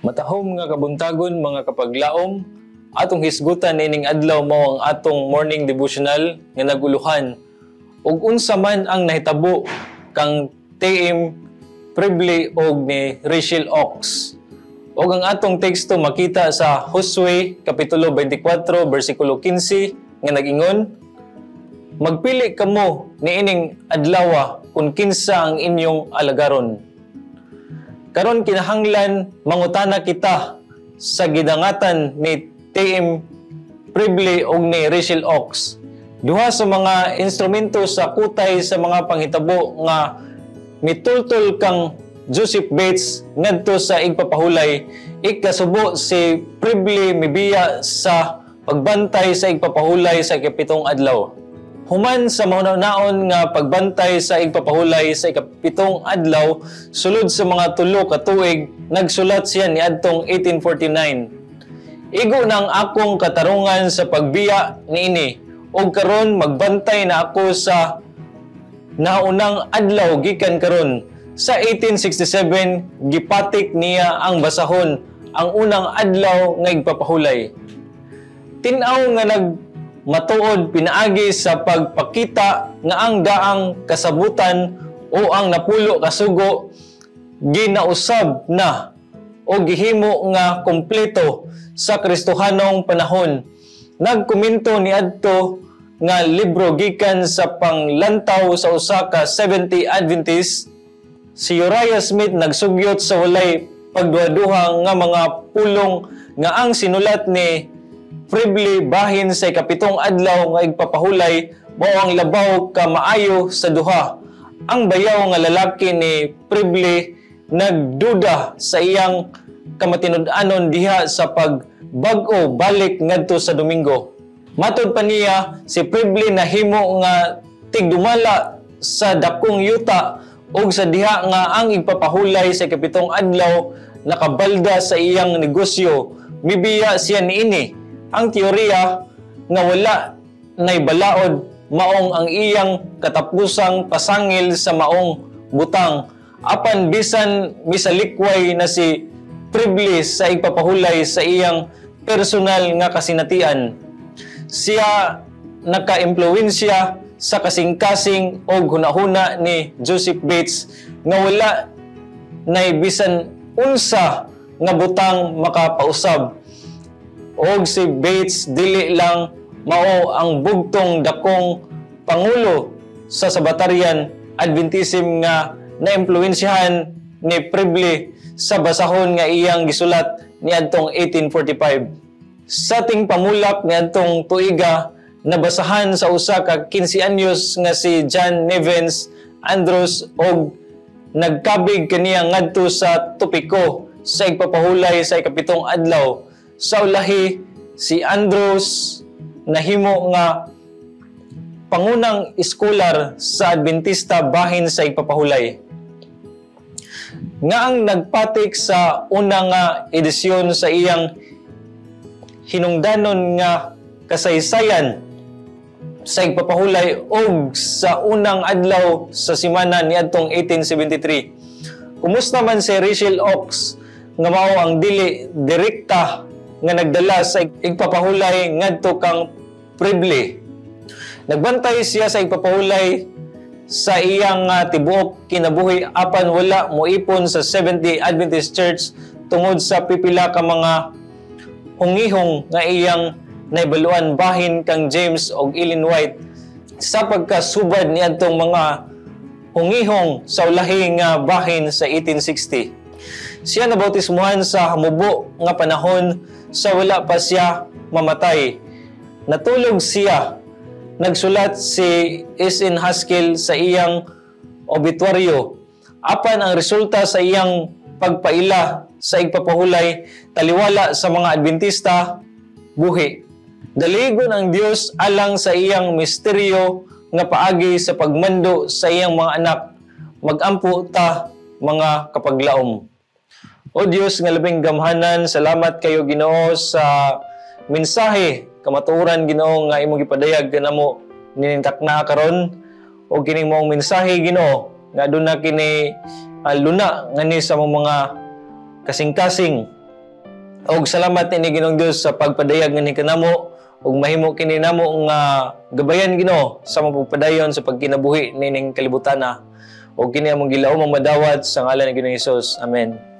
Matahom nga kabuntagon mga kapaglaom, atong hisgutan nining adlaw mao ang atong morning devotional nga naguluhan ug unsa man ang nahitabo kang TM Prible og ni Rachel Ox. Og ang atong teksto makita sa Josue kapitulo 24 bersikulo 15 nga nag-ingon, magpili kamo niining adlaw kung kinsa ang inyong alagaron. Karon kinahanglan mangutana kita sa gidangatan ni TM Prible og ni Rachel Ox. Duha sa mga instrumento sa kutay sa mga panghitabo nga mitultol kang Joseph Bates ngadto sa igpapahulay. Ikasubo si Prible mibiya sa pagbantay sa igpapahulay sa ikapitong adlaw. Human sa mahunaon nga pagbantay sa igpapahulay sa ikapitong adlaw, sulod sa mga tulo ka tuig, nagsulat siya niadtong 1849. Igo nang akong katarungan sa pagbiya niini, ug karon magbantay na ako sa naunang adlaw gikan karon. Sa 1867, gipatik niya ang basahon ang unang adlaw nga igpapahulay. Tinaw nga matuod pinaagi sa pagpakita nga ang daang kasabutan o ang napulo kasugo ginausab na o gihimo nga kompleto sa Kristohanong panahon. Nagkomento niadto nga libro gikan sa panglantaw sa usa ka 70 Adventist, si Uriah Smith nagsugyot sa walay pagduha-duha nga mga pulong nga ang sinulat ni Prible bahin sa ikapitong adlaw nga igpapahulay mao ang labaw ka maayo sa duha. Ang bayaw nga lalaki ni Prible nagduda sa iyang kamatinud-anon diha sa pagbag-o balik ngadto sa Domingo. Matud pa niya, si Prible nahimo nga tigdumala sa dakong yuta ug sa diha nga ang igpapahulay sa ikapitong adlaw nakabalda sa iyang negosyo. Mibiya siya niini. Ang teorya nga wala nay balaod maong ang iyang katapusang pasangil sa maong butang. Apan bisan misalikway na si Prible sa igpapahulay sa iyang personal nga kasinatian. Siya naka-impluwensya sa kasing-kasing o hunahuna ni Joseph Bates nga wala nay bisan unsa nga butang makapausab. Og si Bates dili lang mao ang bugtong dakong pangulo sa Sabbatarian Adventism nga naimpluwensyahan ni Prible sa basahon nga iyang gisulat niadtong 1845. Sa ting pamulak niadtong tuiga nabasahan sa usa ka 15 anyos nga si John Nevins Andrews og nagkabig kaniya ngadto sa topiko sa igpapahulay sa ikapitong adlaw. Sa ulahi, si Andrews nahimo nga pangunang iskolar sa Adventista bahin sa igpapahulay. Nga ang nagpatik sa unang edisyon sa iyang hinungdanon nga kasaysayan sa igpapahulay og sa unang adlaw sa simana niadtong 1873. Kumusta man si Rachel Ox nga mao ang dili direkta nga nagdala sa igpapahulay ngadto kang Prible. Nagbantay siya sa igpapahulay sa iyang tibuok kinabuhi apan wala moipon sa 70 Adventist Church tungod sa pipila ka mga hungihong nga iyang naibaluan bahin kang James og Ellen White sa pagkasubad niadtong mga hungihong sa ulahi nga bahin sa 1860. Siya nabautismuhan sa hamubo nga panahon sa wala pa siya mamatay. Natulog siya. Nagsulat si S.N. Haskell sa iyang obituaryo. Apan ang resulta sa iyang pagpaila sa igpapahulay taliwala sa mga Adventista buhi. Daligon ang Dios alang sa iyang misteryo nga paagi sa pagmando sa iyang mga anak. Magampo ta mga kapaglaom. O Diyos nga labing gamhanan, salamat kayo Ginoo sa mensahe, kamatuoran Ginoo nga imong gipadayag kanamo ninintak na karon o kining mong mensahe Ginoo nga aduna kini luna ngani sa mga kasing-kasing Og salamat ini Ginoong Dios sa pagpadayag nga kanamo ug mahimo kini namo nga gabayan Ginoo sa mapagpadayon sa pagkinabuhi nining kalibutana. Og kini among gilaom ang madawat sa ngalan ni Ginoong Hesus. Amen.